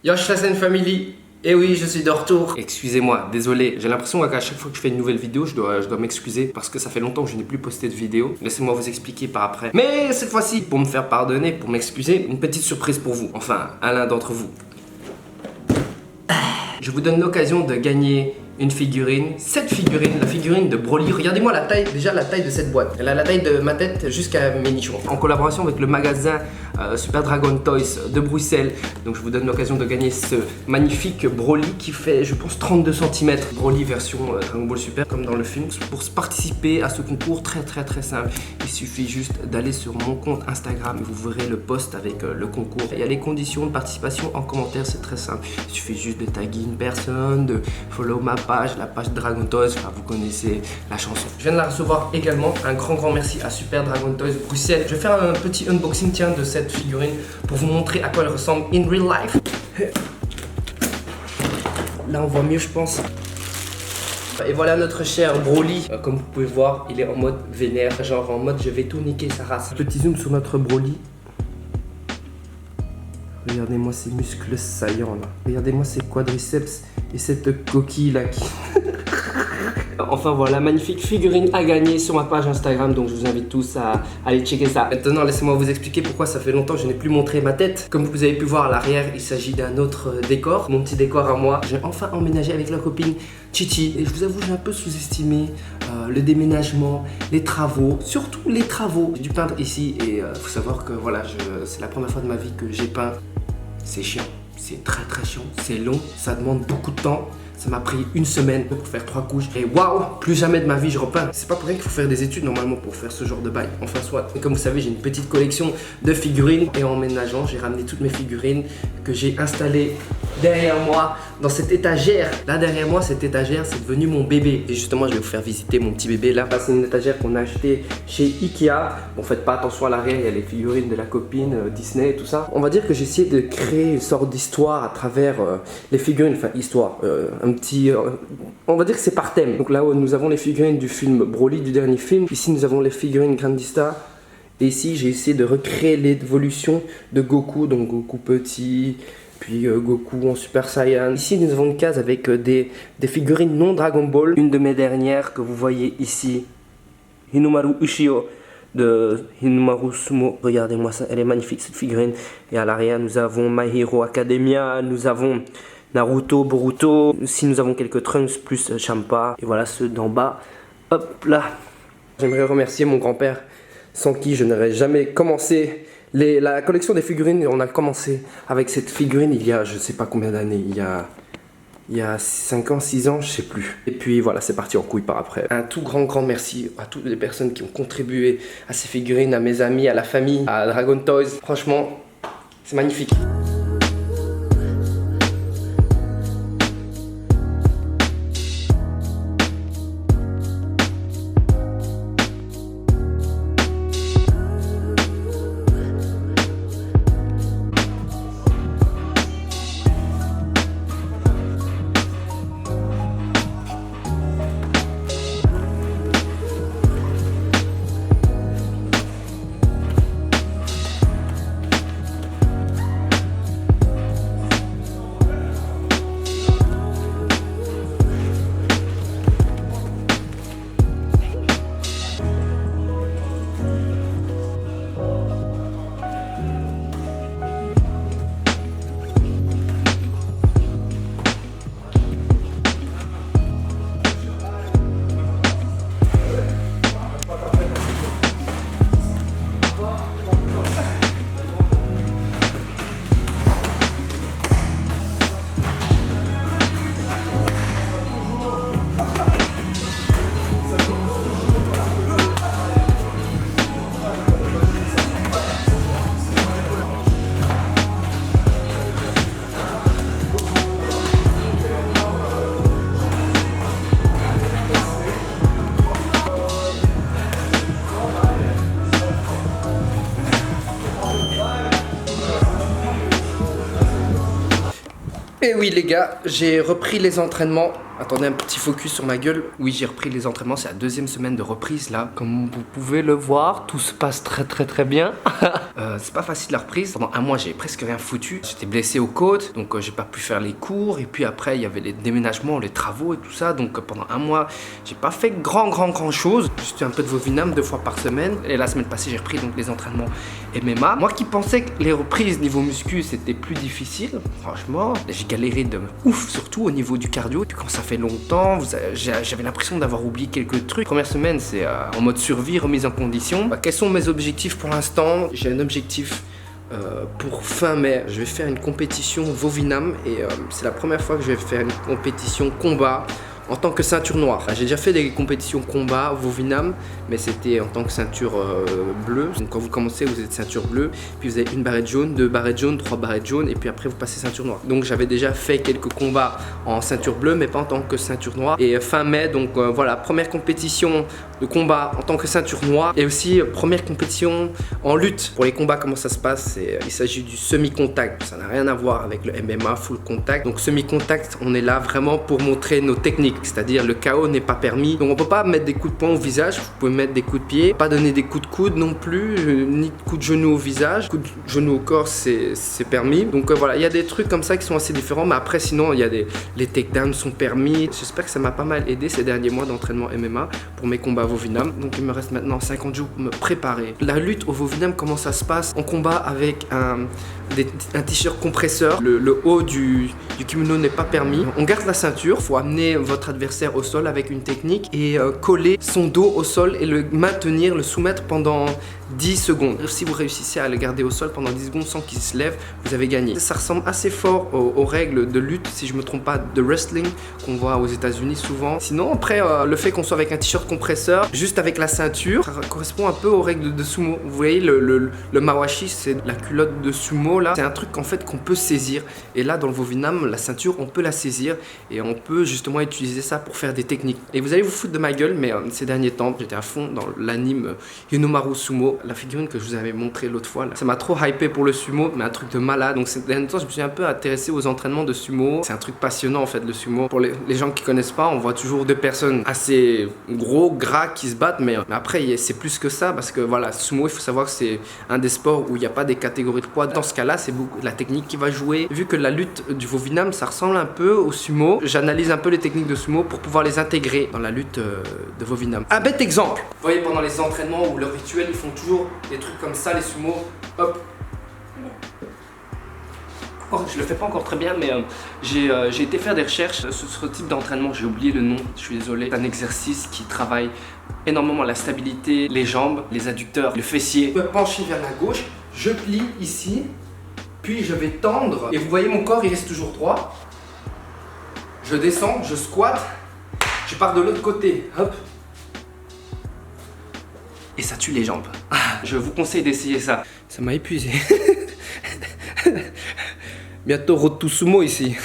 Yo, Shasen Family. Et oui, je suis de retour. Excusez-moi, désolé. J'ai l'impression qu'à chaque fois que je fais une nouvelle vidéo, je dois m'excuser parce que ça fait longtemps que je n'ai plus posté de vidéo. Laissez-moi vous expliquer par après. Mais cette fois-ci, pour me faire pardonner, pour m'excuser, une petite surprise pour vous. Enfin, à l'un d'entre vous. Je vous donne l'occasion de gagner une figurine, cette figurine, la figurine de Broly. Regardez-moi la taille, déjà la taille de cette boîte. Elle a la taille de ma tête jusqu'à mes nichons. En collaboration avec le magasin Super Dragon Toys de Bruxelles. Donc je vous donne l'occasion de gagner ce magnifique Broly qui fait, je pense, 32 cm. Broly version Dragon Ball Super, comme dans le film. Pour participer à ce concours, très simple. Il suffit juste d'aller sur mon compte Instagram. Vous verrez le post avec le concours. Il y a les conditions de participation en commentaire, c'est très simple. Il suffit juste de taguer une personne, de follow ma page, la page Dragon Toys, enfin vous connaissez la chanson. Je viens de la recevoir également, un grand merci à Super Dragon Toys Bruxelles. Je vais faire un petit unboxing tiens de cette figurine pour vous montrer à quoi elle ressemble in real life. Là on voit mieux je pense. Et voilà notre cher Broly, comme vous pouvez voir il est en mode vénère, genre en mode je vais tout niquer sa race. Petit zoom sur notre Broly. Regardez-moi ces muscles saillants là. Regardez-moi ces quadriceps et cette coquille là qui... Enfin voilà, magnifique figurine à gagner sur ma page Instagram. Donc je vous invite tous à aller checker ça. Maintenant laissez-moi vous expliquer pourquoi ça fait longtemps que je n'ai plus montré ma tête. Comme vous avez pu voir à l'arrière, il s'agit d'un autre décor. Mon petit décor à moi. J'ai enfin emménagé avec la copine Chichi. Et je vous avoue, j'ai un peu sous-estimé le déménagement, les travaux. Surtout les travaux. J'ai dû peindre ici et faut savoir que voilà, c'est la première fois de ma vie que j'ai peint. C'est chiant, c'est très chiant, c'est long, ça demande beaucoup de temps. Ça m'a pris une semaine pour faire 3 couches. Et waouh, plus jamais de ma vie je repeins. C'est pas pour rien qu'il faut faire des études normalement pour faire ce genre de bail. Enfin soit. Et comme vous savez, j'ai une petite collection de figurines. Et en emménageant, j'ai ramené toutes mes figurines que j'ai installées derrière moi dans cette étagère. Là derrière moi, cette étagère, c'est devenu mon bébé. Et justement, je vais vous faire visiter mon petit bébé là. C'est une étagère qu'on a achetée chez Ikea. Bon, faites pas attention à l'arrière, il y a les figurines de la copine, Disney et tout ça. On va dire que j'ai essayé de créer une sorte d'histoire à travers les figurines. Enfin, histoire. Un petit... on va dire que c'est par thème. Donc là, nous avons les figurines du film Broly, du dernier film. Ici, nous avons les figurines Grandista. Et ici, j'ai essayé de recréer l'évolution de Goku. Donc Goku petit, puis Goku en Super Saiyan. Ici, nous avons une case avec des figurines non Dragon Ball. Une de mes dernières que vous voyez ici, Hinomaru Ushio de Hinomaru Sumo. Regardez-moi ça, elle est magnifique cette figurine. Et à l'arrière, nous avons My Hero Academia. Nous avons Naruto, Boruto. Ici nous avons quelques Trunks plus Champa. Et voilà ceux d'en bas. Hop là. J'aimerais remercier mon grand-père sans qui je n'aurais jamais commencé la collection des figurines. On a commencé avec cette figurine il y a je sais pas combien d'années. Il y a 5 ans, 6 ans, je sais plus. Et puis voilà, c'est parti en couille par après. Un tout grand merci à toutes les personnes qui ont contribué à ces figurines, à mes amis, à la famille, à Dragon Toys. Franchement, c'est magnifique. Et oui les gars, j'ai repris les entraînements Attendez un petit focus sur ma gueule. Oui, j'ai repris les entraînements, c'est la deuxième semaine de reprise là. Comme vous pouvez le voir, tout se passe très bien. C'est pas facile la reprise. Pendant un mois, j'ai presque rien foutu. J'étais blessé aux côtes, donc j'ai pas pu faire les cours. Et puis après, il y avait les déménagements, les travaux et tout ça. Donc pendant un mois, j'ai pas fait grand chose. Juste un peu de Vovinam 2 fois par semaine. Et la semaine passée, j'ai repris donc les entraînements MMA. Moi qui pensais que les reprises niveau muscu, c'était plus difficile. Franchement, j'ai galéré de ouf, surtout au niveau du cardio. Puis quand ça fait longtemps, j'avais l'impression d'avoir oublié quelques trucs. Première semaine, c'est en mode survie, remise en condition. Quels sont mes objectifs pour l'instant? J'ai un objectif pour fin mai. Je vais faire une compétition Vovinam et c'est la première fois que je vais faire une compétition combat en tant que ceinture noire. J'ai déjà fait des compétitions combat Vovinam, mais c'était en tant que ceinture bleue. Donc quand vous commencez, vous êtes ceinture bleue, puis vous avez une barrette jaune, 2 barrettes jaunes, 3 barrettes jaunes, et puis après vous passez ceinture noire. Donc j'avais déjà fait quelques combats en ceinture bleue, mais pas en tant que ceinture noire. Et fin mai, donc voilà, première compétition de combat en tant que ceinture noire, et aussi première compétition en lutte. Pour les combats, comment ça se passe? Il s'agit du semi-contact. Ça n'a rien à voir avec le MMA full contact. Donc semi-contact, on est là vraiment pour montrer nos techniques. C'est-à-dire le KO n'est pas permis. Donc on peut pas mettre des coups de poing au visage, vous pouvez mettre des coups de pied, pas donner des coups de coude non plus, ni de coups de genou au visage. Coups de genou au corps c'est permis. Donc voilà, il y a des trucs comme ça qui sont assez différents, mais après sinon il y a les takedowns sont permis. J'espère que ça m'a pas mal aidé ces derniers mois d'entraînement MMA pour mes combats Vovinam. Donc il me reste maintenant 50 jours pour me préparer. La lutte au Vovinam, comment ça se passe? On combat avec un t-shirt compresseur. Le haut du kimono n'est pas permis. On garde la ceinture, faut amener votre adversaire au sol avec une technique et coller son dos au sol et le maintenir, le soumettre pendant 10 secondes. Si vous réussissez à le garder au sol pendant 10 secondes sans qu'il se lève, vous avez gagné. Ça ressemble assez fort aux règles de lutte, si je me trompe pas, de wrestling qu'on voit aux États-Unis souvent. Sinon, après, le fait qu'on soit avec un t-shirt compresseur, juste avec la ceinture, ça correspond un peu aux règles de sumo. Vous voyez, le mawashi, c'est la culotte de sumo là. C'est un truc en fait qu'on peut saisir. Et là, dans le Vovinam, la ceinture, on peut la saisir et on peut justement utiliser ça pour faire des techniques. Et vous allez vous foutre de ma gueule, mais ces derniers temps, j'étais à fond dans l'anime Yunomaru Sumo, la figurine que je vous avais montré l'autre fois là. Ça m'a trop hypé pour le sumo, mais un truc de malade. Donc ces derniers temps, je me suis un peu intéressé aux entraînements de sumo. C'est un truc passionnant en fait, le sumo. Pour les gens qui connaissent pas, on voit toujours deux personnes assez gros, gras qui se battent, mais après c'est plus que ça parce que voilà, sumo, il faut savoir que c'est un des sports où il n'y a pas des catégories de poids. Dans ce cas-là, c'est beaucoup la technique qui va jouer. Vu que la lutte du Vovinam, ça ressemble un peu au sumo, j'analyse un peu les techniques de sumo pour pouvoir les intégrer dans la lutte de Vovinam. Un bête exemple, vous voyez pendant les entraînements ou le rituel, ils font toujours des trucs comme ça, les sumo, hop. Oh, je le fais pas encore très bien, mais j'ai été faire des recherches sur ce type d'entraînement. J'ai oublié le nom, je suis désolé. C'est un exercice qui travaille énormément la stabilité, les jambes, les adducteurs, le fessier. Je me penche vers la gauche, je plie ici, puis je vais tendre. Et vous voyez mon corps, il reste toujours droit. Je descends, je squatte, je pars de l'autre côté, hop. Et ça tue les jambes. Je vous conseille d'essayer ça. Ça m'a épuisé. Bientôt Road to Sumo ici.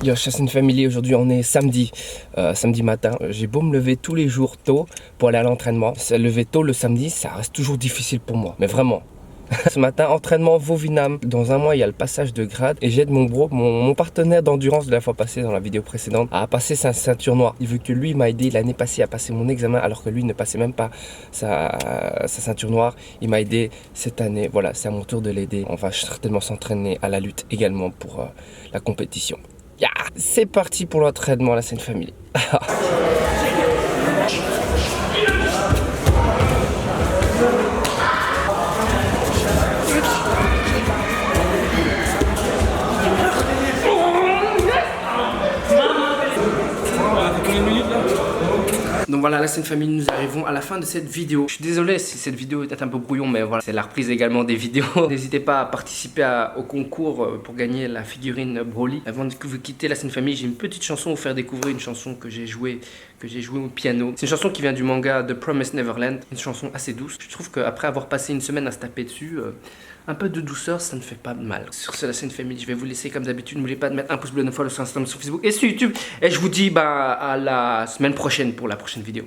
Yo, Chassin Family, aujourd'hui on est samedi, samedi matin. J'ai beau me lever tous les jours tôt pour aller à l'entraînement. Se lever tôt le samedi, ça reste toujours difficile pour moi, mais vraiment. Ce matin, entraînement Vovinam. Dans un mois, il y a le passage de grade et j'aide mon bro, mon partenaire d'endurance de la fois passée dans la vidéo précédente, à passer sa ceinture noire. Il veut que lui m'a aidé l'année passée à passer mon examen alors que lui ne passait même pas sa ceinture noire. Il m'a aidé cette année. Voilà, c'est à mon tour de l'aider. On va certainement s'entraîner à la lutte également pour la compétition. Yeah, c'est parti pour l'entraînement à la Chassin Family. Donc voilà, la scène famille, nous arrivons à la fin de cette vidéo. Je suis désolé si cette vidéo est un peu brouillon, mais voilà, c'est la reprise également des vidéos. N'hésitez pas à participer au concours pour gagner la figurine Broly. Avant de vous quitter la scène famille, j'ai une petite chanson à vous faire découvrir, une chanson que j'ai jouée au piano. C'est une chanson qui vient du manga The Promised Neverland, une chanson assez douce. Je trouve qu'après avoir passé une semaine à se taper dessus, un peu de douceur, ça ne fait pas de mal. Sur ce, la scène famille, je vais vous laisser comme d'habitude. N'oubliez pas de mettre un pouce bleu 9 fois sur Instagram, sur Facebook et sur YouTube. Et je vous dis à la semaine prochaine pour la prochaine vidéo.